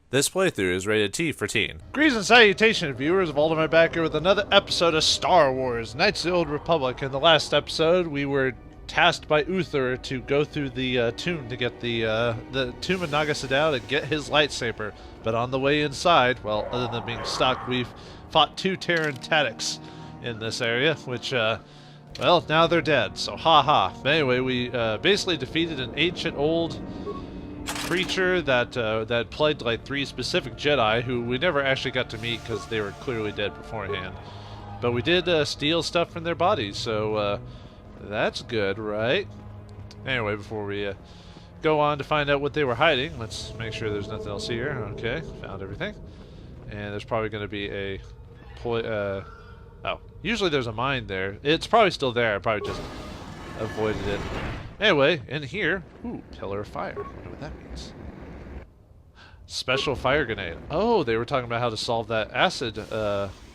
This playthrough is rated T for teen. Greetings and salutations, viewers. Vauldemare back here with another episode of Star Wars: Knights of the Old Republic. In the last episode, we were tasked by Uther to go through the tomb to get the tomb of Naga Sadow to get his lightsaber. But on the way inside, well, other than being stuck, we've fought two Terran Tactics in this area, which, well, now they're dead. So, ha. But anyway, we basically defeated an ancient old creature that played like three specific Jedi who we never actually got to meet because they were clearly dead beforehand. But we did steal stuff from their bodies, so that's good, right? Anyway, before we go on to find out what they were hiding, let's make sure there's nothing else here. Okay, found everything. And there's probably going to be a oh, usually there's a mine there. It's probably still there. I probably just avoided it. Anyway, in here, ooh, pillar of fire. I wonder what that means. Special fire grenade. Oh, they were talking about how to solve that acid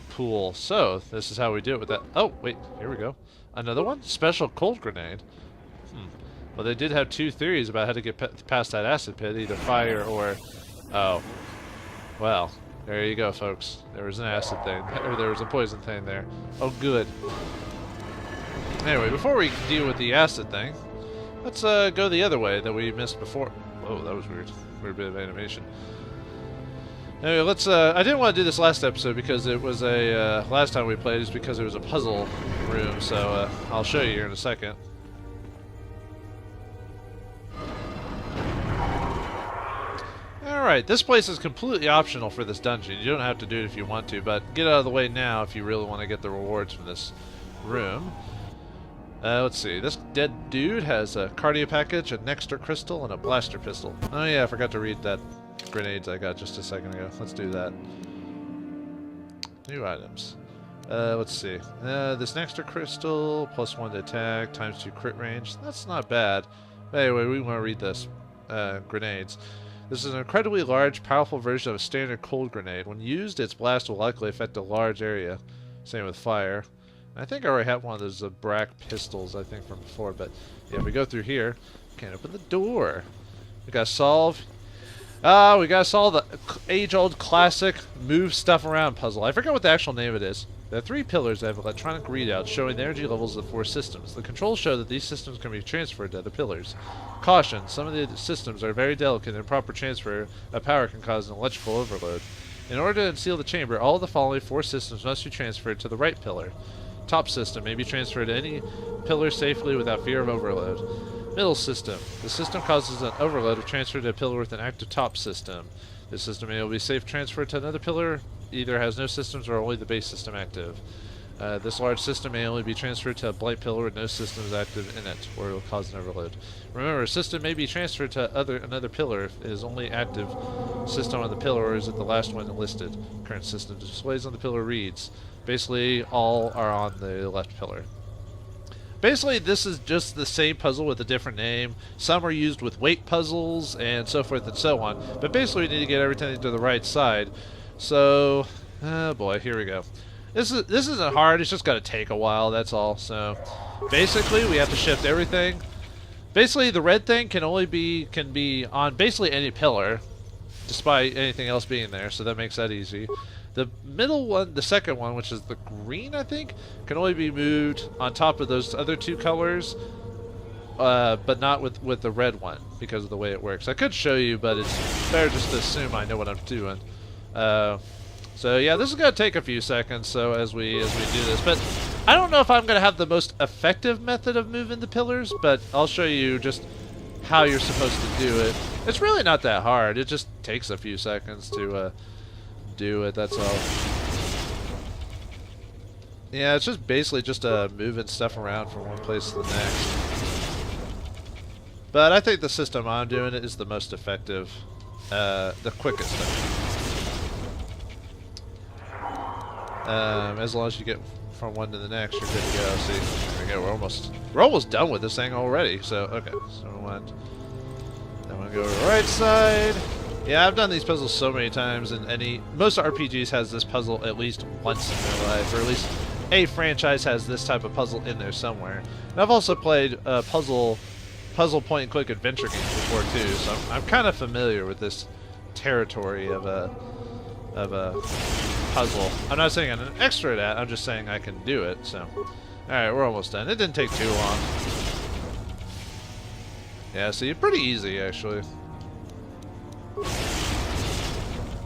pool. So, this is how we do it with that. Oh, wait, here we go. Another one? Special cold grenade. Well, they did have two theories about how to get past that acid pit, either fire or... Oh. Well, there you go, folks. There was an acid thing, or there was a poison thing there. Oh, good. Anyway, before we deal with the acid thing, let's go the other way that we missed before. Whoa, that was weird. Weird bit of animation. Anyway, let's. I didn't want to do this last episode because it was a last time we played is because it was a puzzle room. So I'll show you here in a second. Alright, this place is completely optional for this dungeon. You don't have to do it if you want to, but get out of the way now if you really want to get the rewards from this room. Let's see. This dead dude has a cardio package, a Nexter crystal, and a blaster pistol. Oh yeah, I forgot to read that grenades I got just a second ago. Let's do that. New items. Let's see. This Nexter crystal, +1 to attack, ×2 crit range. That's not bad. But anyway, we want to read this. Grenades. This is an incredibly large, powerful version of a standard cold grenade. When used, its blast will likely affect a large area. Same with fire. I think I already have one of those Brack pistols, I think, from before, but yeah, if we go through here, can't open the door. We gotta solve... we gotta solve the age-old classic move stuff around puzzle. I forget what the actual name of it is. There are three pillars that have electronic readouts showing the energy levels of the four systems. The controls show that these systems can be transferred to other pillars. Caution, some of the systems are very delicate and improper transfer of power can cause an electrical overload. In order to unseal the chamber, all of the following four systems must be transferred to the right pillar. Top system may be transferred to any pillar safely without fear of overload. Middle system. The system causes an overload of transfer to a pillar with an active top system. This system may be safe transferred to another pillar, either has no systems or only the base system active. This large system may only be transferred to a blank pillar with no systems active in it, or it will cause an overload. Remember, a system may be transferred to another pillar if it is only active system on the pillar or is it the last one listed. Current system displays on the pillar reads. Basically, all are on the left pillar. Basically, this is just the same puzzle with a different name. Some are used with weight puzzles and so forth and so on. But basically, we need to get everything to the right side. So, oh boy, here we go. This isn't hard. It's just got to take a while. That's all. So, basically, we have to shift everything. Basically, the red thing can be on basically any pillar, despite anything else being there. So that makes that easy. The middle one, the second one, which is the green, I think, can only be moved on top of those other two colors, but not with the red one because of the way it works. I could show you, but it's better just to assume I know what I'm doing. So yeah, this is gonna take a few seconds. So as we do this, but I don't know if I'm gonna have the most effective method of moving the pillars, but I'll show you just how you're supposed to do it. It's really not that hard. It just takes a few seconds to do it, that's all. Yeah, it's just basically just moving stuff around from one place to the next. But I think the system I'm doing it is the most effective, the quickest. As long as you get from one to the next, you're good to go. See, there we go. We're almost done with this thing already. So okay, so then we'll go to the right side. Yeah, I've done these puzzles so many times, and most RPGs has this puzzle at least once in their life, or at least a franchise has this type of puzzle in there somewhere. And I've also played puzzle point-and-click adventure games before too, so I'm kind of familiar with this territory of a puzzle. I'm not saying I'm an expert at. I'm just saying I can do it. So, all right, we're almost done. It didn't take too long. Yeah, see, pretty easy actually. All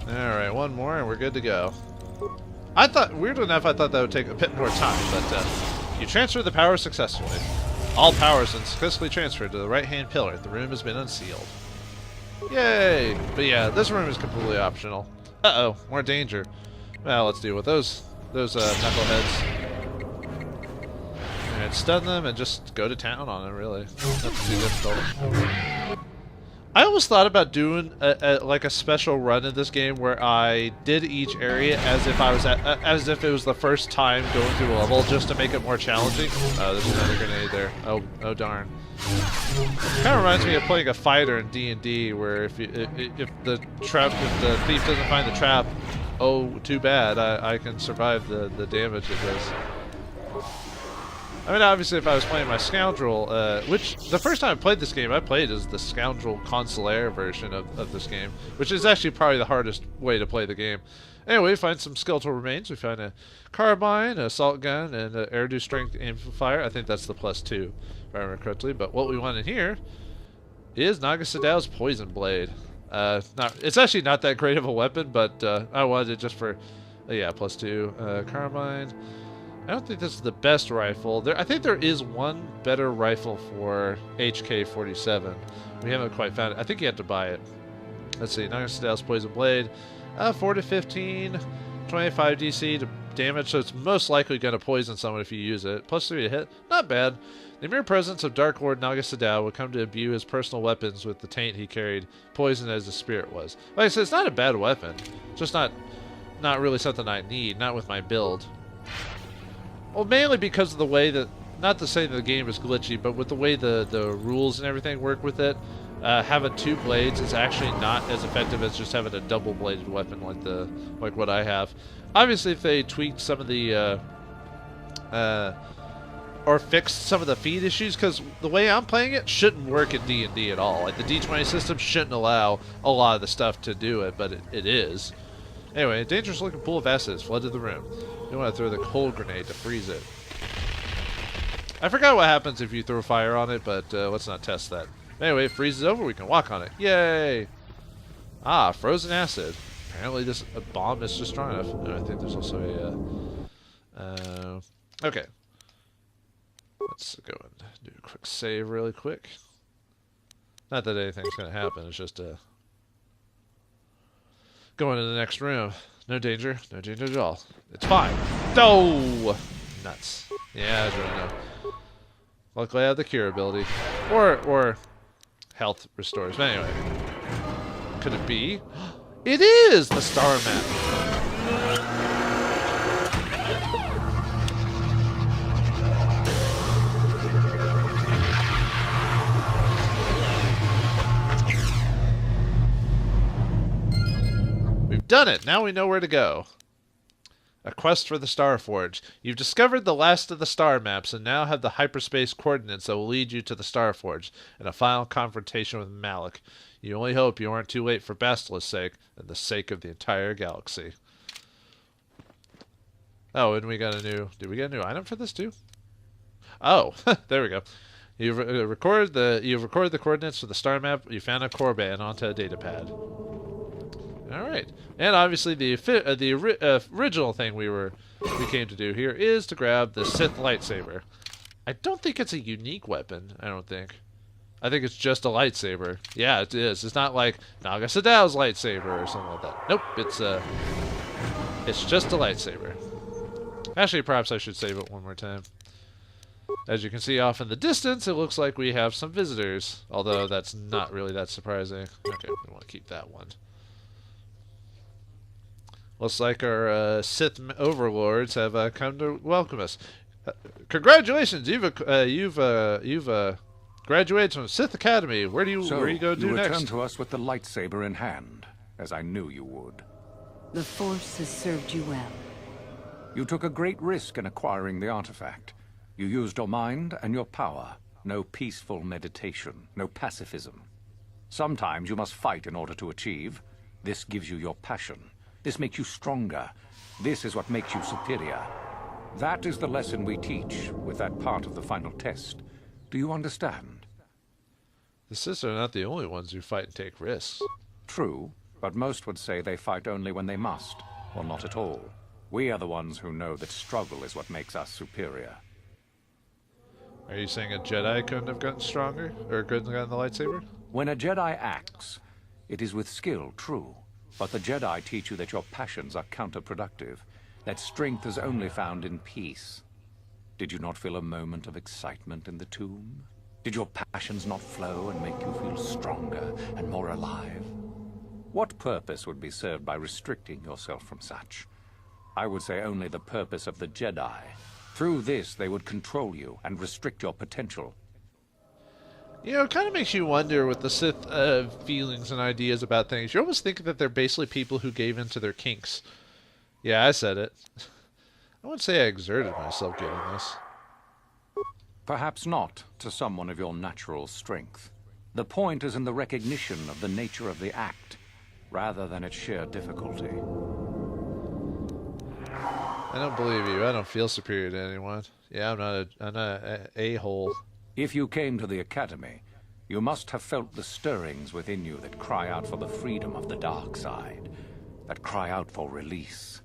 right, one more and we're good to go. I thought, weird enough, I thought that would take a bit more time, but you transfer the power successfully. All power has been successfully transferred to the right-hand pillar. The room has been unsealed. Yay! But yeah, this room is completely optional. Uh-oh, more danger. Well, let's deal with those knuckleheads. And stun them and just go to town on them, really. Nothing too difficult. I always thought about doing like a special run in this game where I did each area as if as if it was the first time going through a level, just to make it more challenging. Oh, there's another grenade there. Oh darn. Kind of reminds me of playing a fighter in D&D, where if the thief doesn't find the trap, oh, too bad. I can survive the damage it does. I mean, obviously, if I was playing my Scoundrel, which the first time I played this game, I played as the Scoundrel Consular version of this game, which is actually probably the hardest way to play the game. Anyway, we find some skeletal remains. We find a carbine, an assault gun, and an air-to strength amplifier. I think that's the +2, if I remember correctly. But what we want in here is Naga Sadow's poison blade. It's actually not that great of a weapon, but I wanted it just for, yeah, +2 carbine. I don't think this is the best rifle. I think there is one better rifle for HK-47. We haven't quite found it. I think you have to buy it. Let's see. Naga Sadow's poison blade. 4 to 15, 25 DC to damage, so it's most likely going to poison someone if you use it. +3 to hit. Not bad. The mere presence of Dark Lord Naga Sadow would come to imbue his personal weapons with the taint he carried, poison as his spirit was. Like I said, it's not a bad weapon. Just not really something I need, not with my build. Well, mainly because of the way that, not to say that the game is glitchy, but with the way the rules and everything work with it, having 2 blades is actually not as effective as just having a double-bladed weapon like what I have. Obviously, if they tweaked some of the, or fixed some of the feed issues, because the way I'm playing it shouldn't work in D&D at all. Like, the D20 system shouldn't allow a lot of the stuff to do it, but it is. Anyway, a dangerous-looking pool of acid has flooded the room. You want to throw the cold grenade to freeze it. I forgot what happens if you throw fire on it, but let's not test that. Anyway, it freezes over, we can walk on it. Yay! Ah, frozen acid. Apparently this bomb is just strong enough. And I think there's also a... okay. Let's go and do a quick save really quick. Not that anything's going to happen, it's just going to the next room. No danger at all. It's fine. Oh! Nuts. Yeah, I don't know. Luckily I have the cure ability. Or health restores. But anyway. Could it be? It is the star map! We've done it! Now we know where to go. A quest for the Star Forge. You've discovered the last of the star maps and now have the hyperspace coordinates that will lead you to the Star Forge and a final confrontation with Malik. You only hope you aren't too late for Bastla's sake and the sake of the entire galaxy. Oh, and we got a new... Did we get a new item for this too? Oh, there we go. You've recorded the coordinates for the star map. You found a core band onto a data pad. All right, and obviously the original thing we came to do here is to grab the Sith lightsaber. I don't think it's a unique weapon. I don't think. I think it's just a lightsaber. Yeah, it is. It's not like Naga Sadow's lightsaber or something like that. Nope, it's just a lightsaber. Actually, perhaps I should save it one more time. As you can see off in the distance, it looks like we have some visitors. Although that's not really that surprising. Okay, we want to keep that one. Looks like our Sith overlords have come to welcome us. Congratulations! You've graduated from Sith Academy. Where do you go do next? You returned to us with the lightsaber in hand, as I knew you would. The Force has served you well. You took a great risk in acquiring the artifact. You used your mind and your power. No peaceful meditation, no pacifism. Sometimes you must fight in order to achieve. This gives you your passion. This makes you stronger. This is what makes you superior. That is the lesson we teach with that part of the final test. Do you understand? The Sith are not the only ones who fight and take risks. True, but most would say they fight only when they must, or not at all. We are the ones who know that struggle is what makes us superior. Are you saying a Jedi couldn't have gotten stronger? Or couldn't have gotten the lightsaber? When a Jedi acts, it is with skill, true. But the Jedi teach you that your passions are counterproductive, that strength is only found in peace. Did you not feel a moment of excitement in the tomb? Did your passions not flow and make you feel stronger and more alive? What purpose would be served by restricting yourself from such? I would say only the purpose of the Jedi. Through this, they would control you and restrict your potential. You know, it kind of makes you wonder with the Sith feelings and ideas about things. You almost think that they're basically people who gave in to their kinks. Yeah, I said it. I wouldn't say I exerted myself getting this. Perhaps not to someone of your natural strength. The point is in the recognition of the nature of the act, rather than its sheer difficulty. I don't believe you. I don't feel superior to anyone. Yeah, I'm not an a-hole. If you came to the Academy, you must have felt the stirrings within you that cry out for the freedom of the dark side, that cry out for release.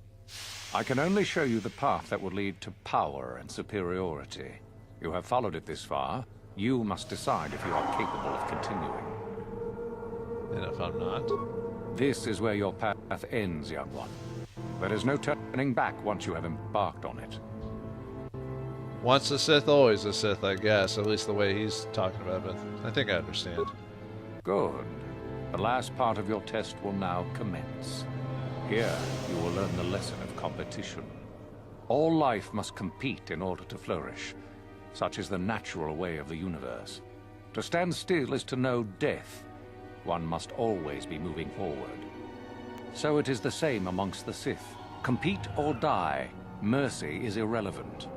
I can only show you the path that will lead to power and superiority. You have followed it this far. You must decide if you are capable of continuing. And if I'm not? This is where your path ends, young one. There is no turning back once you have embarked on it. Once a Sith, always a Sith, I guess. At least the way he's talking about it. I think I understand. Good. The last part of your test will now commence. Here, you will learn the lesson of competition. All life must compete in order to flourish. Such is the natural way of the universe. To stand still is to know death. One must always be moving forward. So it is the same amongst the Sith. Compete or die. Mercy is irrelevant.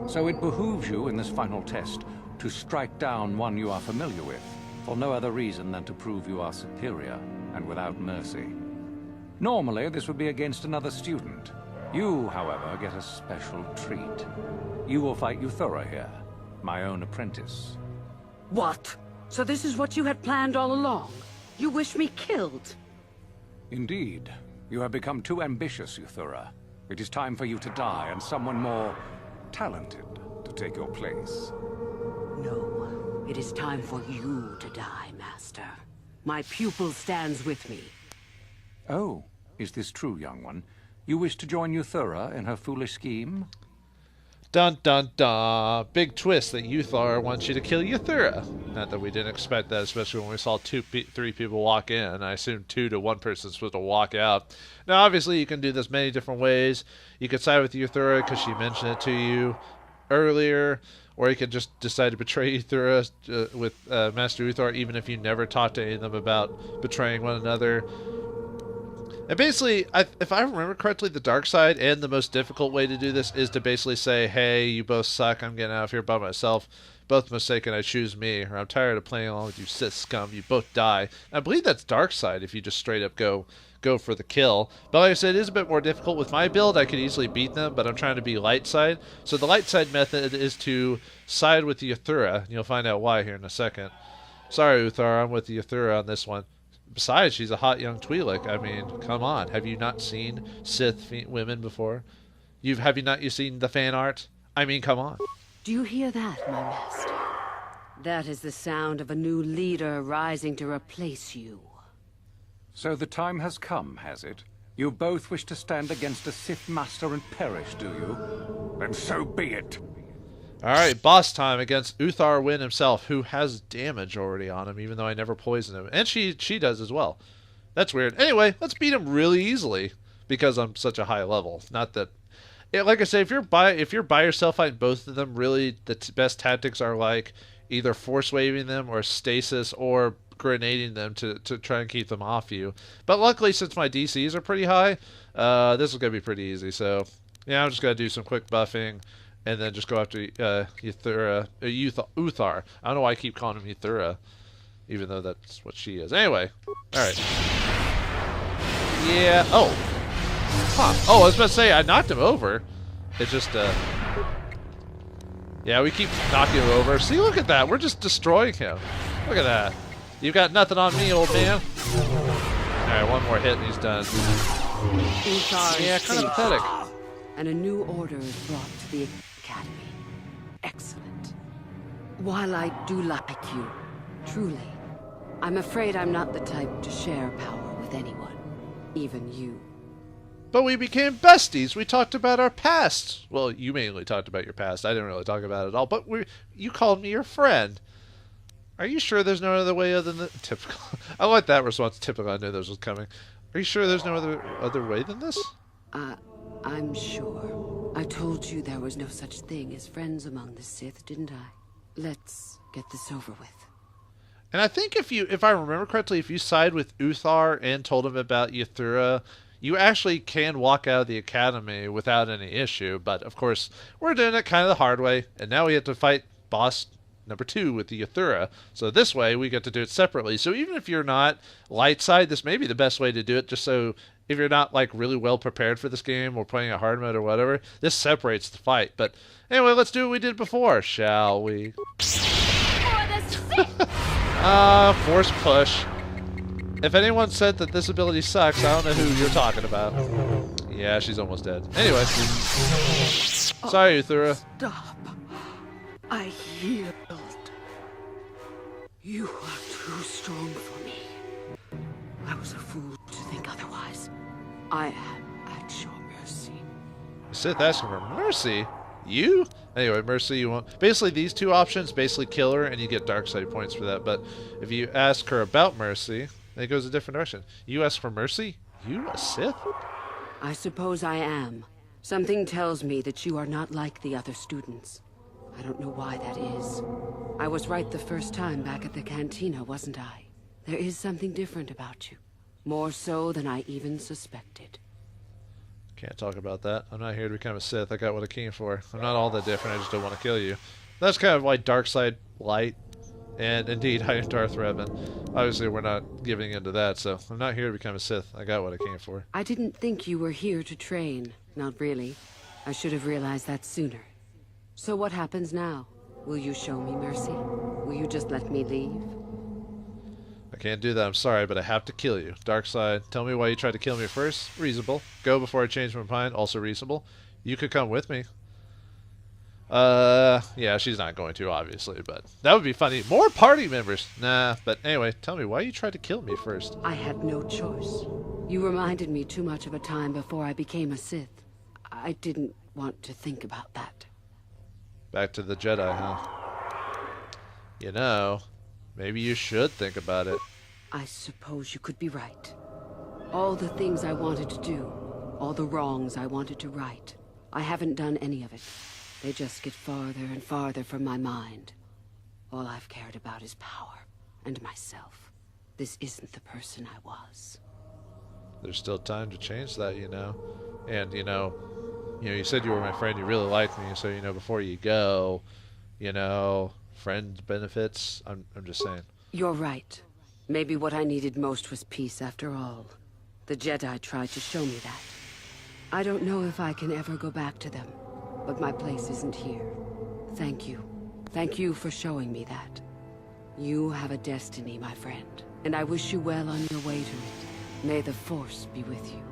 So it behooves you in this final test to strike down one you are familiar with, for no other reason than to prove you are superior and without mercy. Normally, this would be against another student. You, however, get a special treat. You will fight Euthura here, my own apprentice. What? So this is what you had planned all along? You wish me killed? Indeed. You have become too ambitious, Euthura. It is time for you to die, and someone more talented to take your place. No. It is time for you to die, Master. My pupil stands with me. Oh, is this true, young one? You wish to join Euthura in her foolish scheme? Dun dun dun! Big twist that Euthar wants you to kill Euthura. Not that we didn't expect that, especially when we saw three people walk in. I assumed 2 to 1 person is supposed to walk out. Now, obviously, you can do this many different ways. You could side with Euthura because she mentioned it to you earlier, or you could just decide to betray Euthura with Master Uthar, even if you never talked to any of them about betraying one another. And basically, if I remember correctly, the dark side and the most difficult way to do this is to basically say, hey, you both suck, I'm getting out of here by myself. Both mistaken, I choose me, or I'm tired of playing along with you Sith scum, you both die. And I believe that's dark side if you just straight up go for the kill. But like I said, it is a bit more difficult. With my build, I could easily beat them, but I'm trying to be light side. So the light side method is to side with the Euthura, and you'll find out why here in a second. Sorry, Uthar, I'm with the Euthura on this one. Besides, she's a hot young Twi'lek. I mean, come on. Have you not seen Sith women before? Have you not seen the fan art? I mean, come on. Do you hear that, my master? That is the sound of a new leader rising to replace you. So the time has come, has it? You both wish to stand against a Sith master and perish, do you? Then so be it. Alright, boss time against Uthar Wynn himself, who has damage already on him, even though I never poisoned him. And she does as well. That's weird. Anyway, let's beat him really easily, because I'm such a high level. Not that... like I say, if you're by yourself fighting both of them, really the best tactics are like either force waving them or stasis or grenading them to try and keep them off you. But luckily, since my DCs are pretty high, this is going to be pretty easy. So, yeah, I'm just going to do some quick buffing. And then just go after Uthar. I don't know why I keep calling him Euthura, even though that's what she is. Anyway, alright. Yeah. Oh. Huh. Oh, I was about to say, I knocked him over. It just, yeah, we keep knocking him over. See, look at that. We're just destroying him. Look at that. You got nothing on me, old man. Alright, one more hit and he's done. Yeah, kind of pathetic. And a new order is brought to the Academy. Excellent. While I do like you, truly, I'm afraid I'm not the type to share power with anyone. Even you. But we became besties. We talked about our past. Well, you mainly talked about your past. I didn't really talk about it at all. But you called me your friend. Are you sure there's no other way other than typical? I like that response. Typical. I knew this was coming. Are you sure there's no other way than this? I'm sure. I told you there was no such thing as friends among the Sith, didn't I? Let's get this over with. And I think if I remember correctly, if you side with Uthar and told him about Yathura, you actually can walk out of the academy without any issue. But of course, we're doing it kind of the hard way, and now we have to fight boss number 2 with the Yathura. So this way, we get to do it separately. So even if you're not light side, this may be the best way to do it, just so if you're not like really well prepared for this game or playing a hard mode or whatever, this separates the fight. But anyway, let's do what we did before, shall we? Force push. If anyone said that this ability sucks, I don't know who you're talking about. Yeah, she's almost dead. Anyway. Sorry, Uthura. Stop. I healed. You are too strong for me. I was a fool to think otherwise. I am at your mercy. Sith asking for mercy? You? Anyway, mercy you want. Basically, these two options basically kill her, and you get dark side points for that. But if you ask her about mercy, it goes a different direction. You ask for mercy? You, a Sith? I suppose I am. Something tells me that you are not like the other students. I don't know why that is. I was right the first time back at the cantina, wasn't I? There is something different about you. More so than I even suspected. Can't talk about that. I'm not here to become a Sith. I got what I came for. I'm not all that different. I just don't want to kill you. That's kind of why dark side light. And indeed, I am Darth Revan. Obviously, we're not giving into that, so I'm not here to become a Sith. I got what I came for. I didn't think you were here to train. Not really. I should have realized that sooner. So what happens now? Will you show me mercy? Will you just let me leave? I can't do that. I'm sorry, but I have to kill you. Dark side, tell me why you tried to kill me first. Reasonable. Go before I change my mind. Also reasonable. You could come with me. Yeah, she's not going to, obviously, but that would be funny. More party members. Nah, but anyway, tell me why you tried to kill me first. I had no choice. You reminded me too much of a time before I became a Sith. I didn't want to think about that. Back to the Jedi, huh? You know, maybe you should think about it. I suppose you could be right. All the things I wanted to do, all the wrongs I wanted to right, I haven't done any of it. They just get farther and farther from my mind. All I've cared about is power and myself. This isn't the person I was. There's still time to change that, you know. And, you know, you said you were my friend, you really liked me, so, before you go, friend benefits, I'm just saying. You're right. Maybe what I needed most was peace after all. The Jedi tried to show me that. I don't know if I can ever go back to them, but my place isn't here. Thank you. Thank you for showing me that. You have a destiny, my friend, and I wish you well on your way to it. May the Force be with you.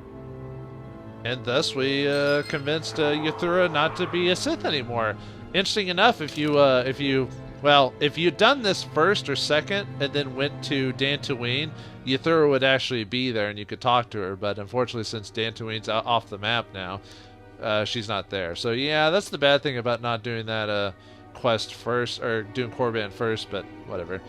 And thus we convinced Yathura not to be a Sith anymore. Interesting enough, if you'd done this first or second and then went to Dantooine, Yathura would actually be there and you could talk to her. But unfortunately, since Dantooine's off the map now, she's not there. So yeah, that's the bad thing about not doing that quest first, or doing Korriban first, but whatever.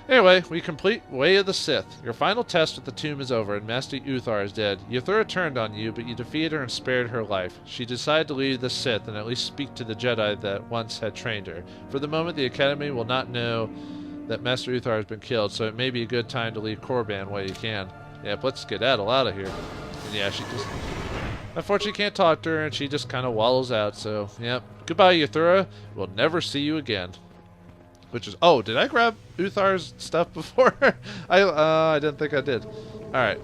Anyway, we complete Way of the Sith. Your final test with the tomb is over, and Master Uthar is dead. Yathura turned on you, but you defeated her and spared her life. She decided to leave the Sith and at least speak to the Jedi that once had trained her. For the moment, the Academy will not know that Master Uthar has been killed, so it may be a good time to leave Korriban while you can. Yep, let's skedaddle out of here. And yeah, she just... Unfortunately, can't talk to her, and she just kind of wallows out, so, yep. Goodbye, Yathura. We'll never see you again. Which is... Oh, did I grab Uthar's stuff before? I didn't think I did. Alright.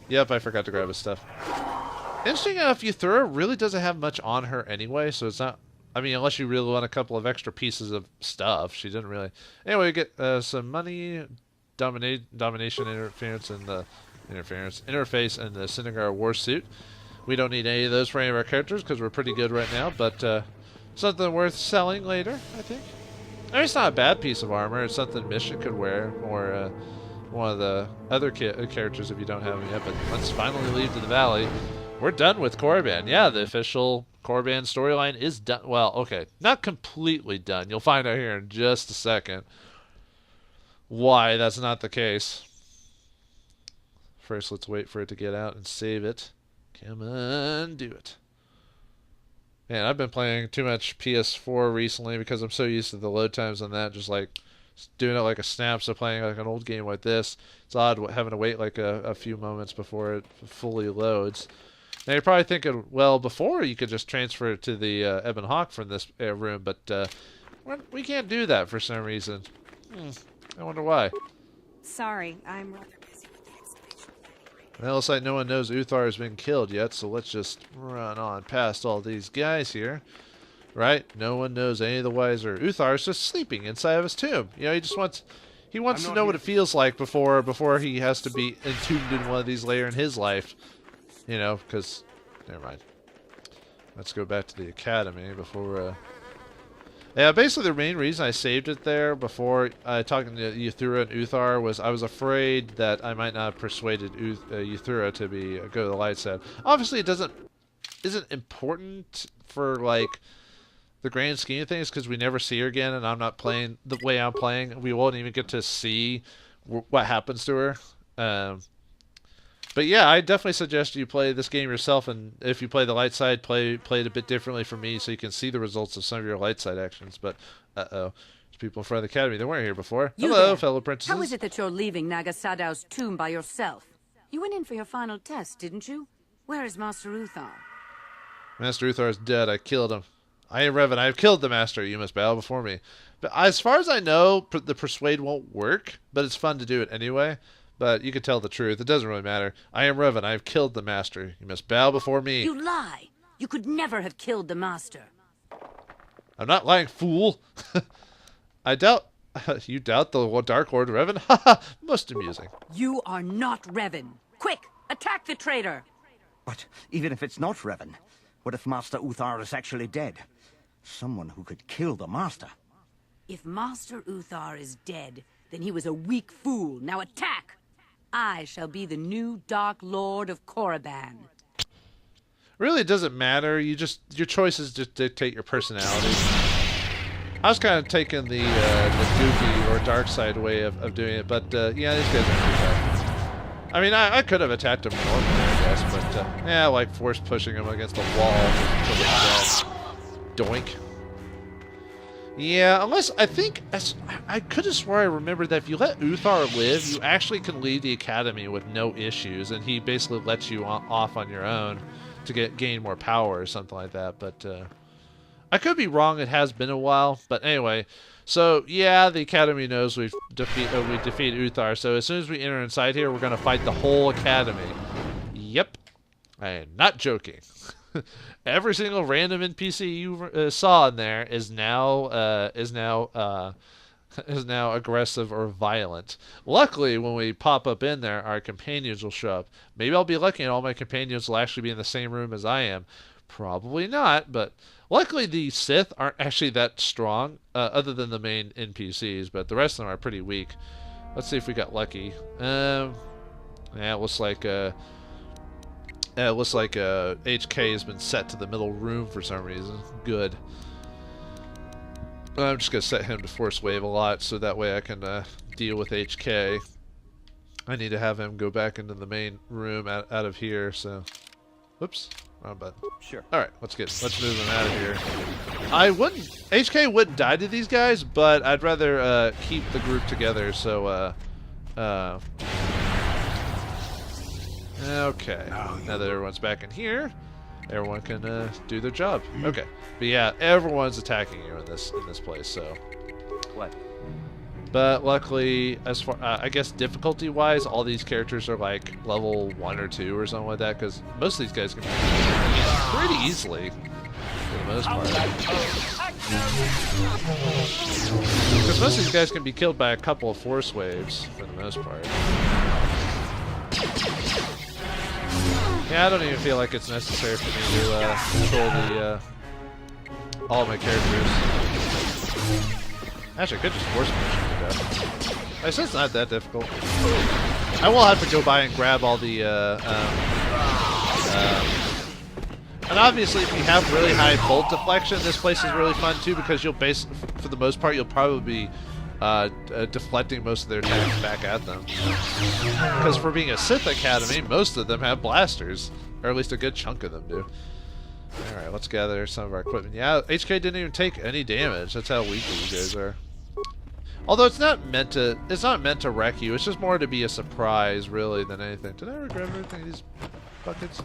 Yep, I forgot to grab his stuff. Interesting enough, Euthura really doesn't have much on her anyway, so it's not... I mean, unless you really want a couple of extra pieces of stuff. She didn't really... Anyway, we get some money, domination interference, and the... interface, and the Syndergaard war suit. We don't need any of those for any of our characters, because we're pretty good right now, but something worth selling later, I think. I mean, it's not a bad piece of armor. It's something Mission could wear, or one of the other characters if you don't have them yet. But let's finally leave to the valley. We're done with Korriban. Yeah, the official Korriban storyline is done. Well, okay, not completely done. You'll find out here in just a second why that's not the case. First, let's wait for it to get out and save it. Come on, do it. Man, I've been playing too much PS4 recently because I'm so used to the load times on that, just like doing it like a snap. So playing like an old game like this, it's odd having to wait like a few moments before it fully loads. Now you're probably thinking, well, before you could just transfer it to the Ebon Hawk from this room, but we can't do that for some reason. I wonder why. Sorry, I'm rather busy with the excavation. Well, it looks like no one knows Uthar has been killed yet, so let's just run on past all these guys here. Right? No one knows any of the wiser. Uthar is just sleeping inside of his tomb. You know, he wants to know what it feels like before he has to be entombed in one of these later in his life. You know, because... Never mind. Let's go back to the academy before... Yeah, basically the main reason I saved it there before talking to Euthura and Uthar was I was afraid that I might not have persuaded Euthura to go to the light side. Obviously, it isn't important for like the grand scheme of things because we never see her again, and I'm not playing the way I'm playing. We won't even get to see what happens to her. But yeah, I definitely suggest you play this game yourself, and if you play the light side, play it a bit differently for me so you can see the results of some of your light side actions. But, there's people in front of the academy that weren't here before. Hello, there. fellow princesses. How is it that you're leaving Nagasadow's tomb by yourself? You went in for your final test, didn't you? Where is Master Uthar? Master Uthar is dead. I killed him. I am Revan. I have killed the Master. You must bow before me. But as far as I know, the persuade won't work, but it's fun to do it anyway. But you can tell the truth. It doesn't really matter. I am Revan. I have killed the Master. You must bow before me. You lie. You could never have killed the Master. I'm not lying, fool. I doubt... You doubt the Dark Lord Revan? Haha, most amusing. You are not Revan. Quick, attack the traitor. But even if it's not Revan, what if Master Uthar is actually dead? Someone who could kill the Master. If Master Uthar is dead, then he was a weak fool. Now attack! I shall be the new Dark Lord of Korriban. Really, it doesn't matter. Your choices just dictate your personality. I was kind of taking the goofy or dark side way of doing it, but yeah, these guys are pretty tough. I mean, I could have attacked him normally, I guess, but yeah, like force pushing him against the wall until he's dead. Doink. Yeah, unless I could have swore I remembered that if you let Uthar live, you actually can leave the academy with no issues, and he basically lets you off on your own to gain more power or something like that. But I could be wrong. It has been a while. But anyway, so yeah, the academy knows we defeated Uthar. So as soon as we enter inside here, we're gonna fight the whole academy. Yep, I am not joking. Every single random NPC you saw in there is now aggressive or violent. Luckily, when we pop up in there, our companions will show up. Maybe I'll be lucky and all my companions will actually be in the same room as I am. Probably not, but luckily the Sith aren't actually that strong, other than the main NPCs, but the rest of them are pretty weak. Let's see if we got lucky. Yeah, it looks like HK has been set to the middle room for some reason. Good. I'm just going to set him to Force Wave a lot, so that way I can deal with HK. I need to have him go back into the main room out of here, so... Whoops. Wrong button. Sure. Alright, let's move him out of here. HK wouldn't die to these guys, but I'd rather keep the group together, so okay, now that everyone's back in here, everyone can do their job. Okay, but yeah, everyone's attacking you in this place. So what? But luckily, as far I guess difficulty-wise, all these characters are like level 1 or 2 or something like that. Because most of these guys can be pretty easily, for the most part. Because most of these guys can be killed by a couple of force waves, for the most part. Yeah, I don't even feel like it's necessary for me to control the all of my characters. Actually, I could just force push them to death. I guess it's not that difficult. I will have to go by and grab all the and obviously, if you have really high bolt deflection, this place is really fun too, because you'll for the most part, you'll probably be deflecting most of their attacks back at them. Because for being a Sith Academy, most of them have blasters, or at least a good chunk of them do. All right, let's gather some of our equipment. Yeah, HK didn't even take any damage. That's how weak these guys are. Although it's not meant to wreck you. It's just more to be a surprise, really, than anything. Did I ever grab everything in these buckets?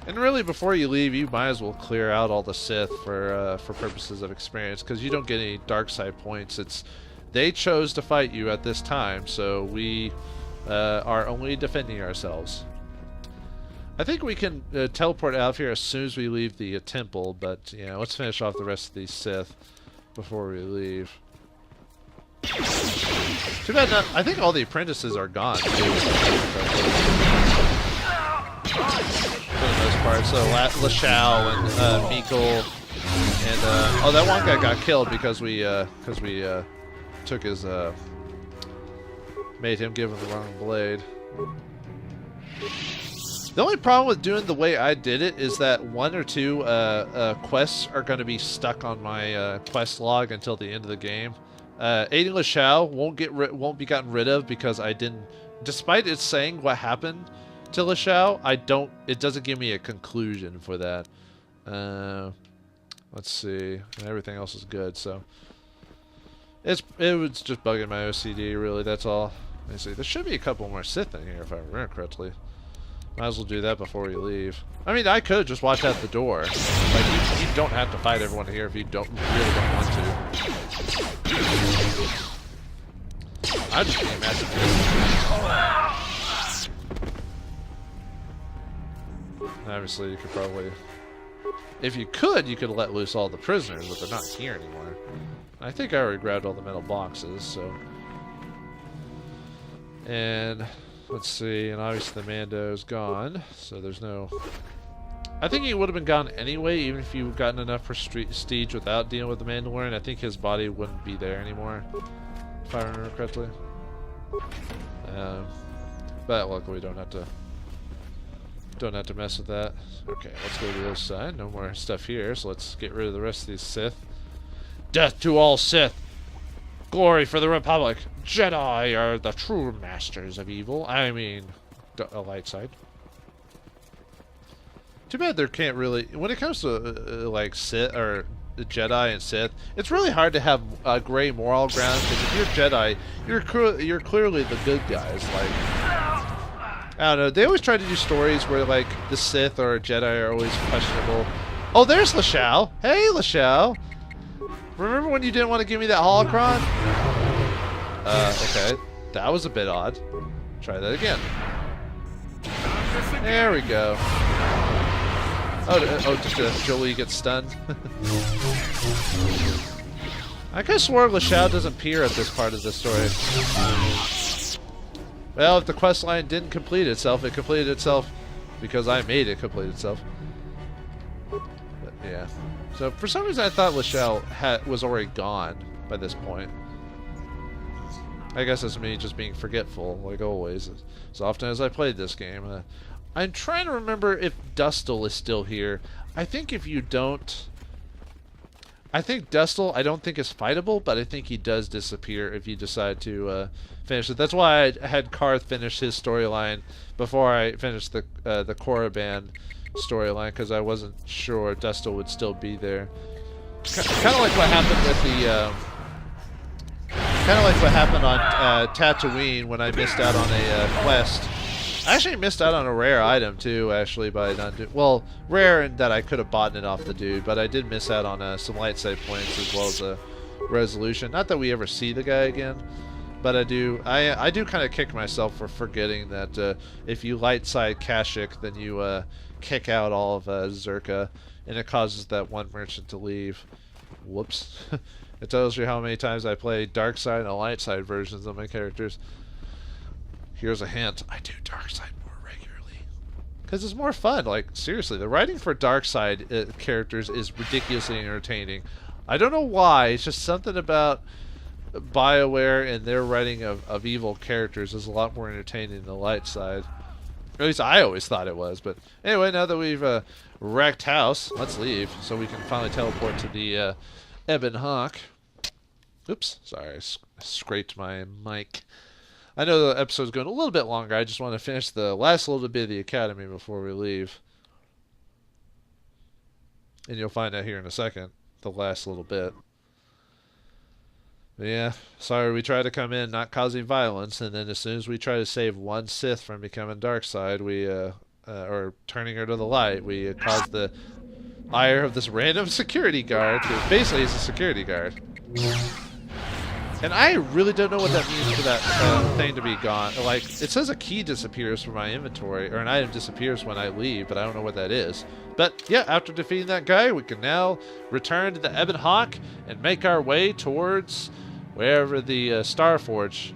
And really, before you leave, you might as well clear out all the Sith for purposes of experience, because you don't get any dark side points. They chose to fight you at this time, so we are only defending ourselves. I think we can teleport out of here as soon as we leave the temple, but yeah, let's finish off the rest of these Sith before we leave. Too bad not. I think all the apprentices are gone too. For the most part, so Lashao and Meekle and oh, that one guy got killed because we took his made him give him the wrong blade. The only problem with doing the way I did it is that 1 or 2 quests are going to be stuck on my quest log until the end of the game. Aiding Lashao won't be gotten rid of because I didn't, despite it saying what happened to Lashao, it doesn't give me a conclusion for that. Let's see, and everything else is good, so it was just bugging my OCD, really. That's all. Let me see. There should be a couple more Sith in here if I remember correctly. Might as well do that before we leave. I mean, I could just watch out the door. Like, you don't have to fight everyone here if you really don't want to. I'm just being mad. Obviously, you could probably... If you could let loose all the prisoners, but they're not here anymore. I think I already grabbed all the metal boxes, so... And... Let's see, and obviously the Mando's gone, so there's no... I think he would have been gone anyway, even if you've gotten enough prestige without dealing with the Mandalorian. I think his body wouldn't be there anymore, if I remember correctly. But luckily we don't have to mess with that. Okay, let's go to the other side. No more stuff here, so let's get rid of the rest of these Sith. Death to all Sith! Glory for the Republic! Jedi are the true masters of evil. I mean, a light side. Too bad there can't really... When it comes to, like, Sith, or Jedi and Sith, it's really hard to have gray moral ground, because if you're Jedi, you're clearly the good guys. Like, I don't know, they always try to do stories where, like, the Sith or Jedi are always questionable. Oh, there's Lashao! Hey, Lashao! Remember when you didn't want to give me that holocron? Okay. That was a bit odd. Try that again. There we go. Oh, just Jolie gets stunned. I could have swore Lashao doesn't appear at this part of the story. Well, if the quest line didn't complete itself, it completed itself because I made it complete itself. But, yeah. So, for some reason I thought Lashao was already gone by this point. I guess that's me just being forgetful, like always, as often as I played this game. I'm trying to remember if Dustil is still here. I think if you don't... I think Dustil, I don't think is fightable, but I think he does disappear if you decide to finish it. That's why I had Karth finish his storyline before I finished the Korriban storyline, because I wasn't sure Dustil would still be there. Kind of like what happened with the... Kind of like what happened on Tatooine when I missed out on a quest. I actually missed out on a rare item too, actually, by not doing... Well, rare in that I could have bought it off the dude, but I did miss out on some light side points as well as resolution. Not that we ever see the guy again, but I do kind of kick myself for forgetting that if you light side Kashyyyk, then you kick out all of Zerka, and it causes that one merchant to leave. Whoops. It tells you how many times I play dark side and light side versions of my characters. Here's a hint. I do dark side more regularly. Because it's more fun. Like, seriously, the writing for dark side characters is ridiculously entertaining. I don't know why. It's just something about BioWare and their writing of evil characters is a lot more entertaining than the light side. At least I always thought it was. But anyway, now that we've wrecked house, let's leave so we can finally teleport to the Ebon Hawk. Oops, sorry, I scraped my mic. I know the episode's going a little bit longer. I just want to finish the last little bit of the academy before we leave. And you'll find out here in a second, the last little bit. But yeah, sorry, we tried to come in not causing violence, and then as soon as we try to save one Sith from becoming dark side, or turning her to the light, we caused the ire of this random security guard, who basically is a security guard. And I really don't know what that means for that thing to be gone. Like, it says a key disappears from my inventory, or an item disappears when I leave, but I don't know what that is. But yeah, after defeating that guy, we can now return to the Ebon Hawk and make our way towards wherever the Starforge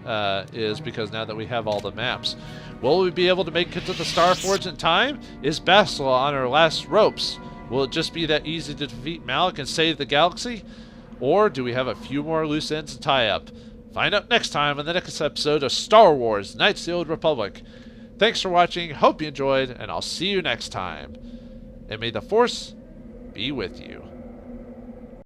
is, because now that we have all the maps. Will we be able to make it to the Starforge in time? Is Bastila on our last ropes? Will it just be that easy to defeat Malik and save the galaxy? Or do we have a few more loose ends to tie up? Find out next time on the next episode of Star Wars Knights of the Old Republic. Thanks for watching, hope you enjoyed, and I'll see you next time. And may the Force be with you.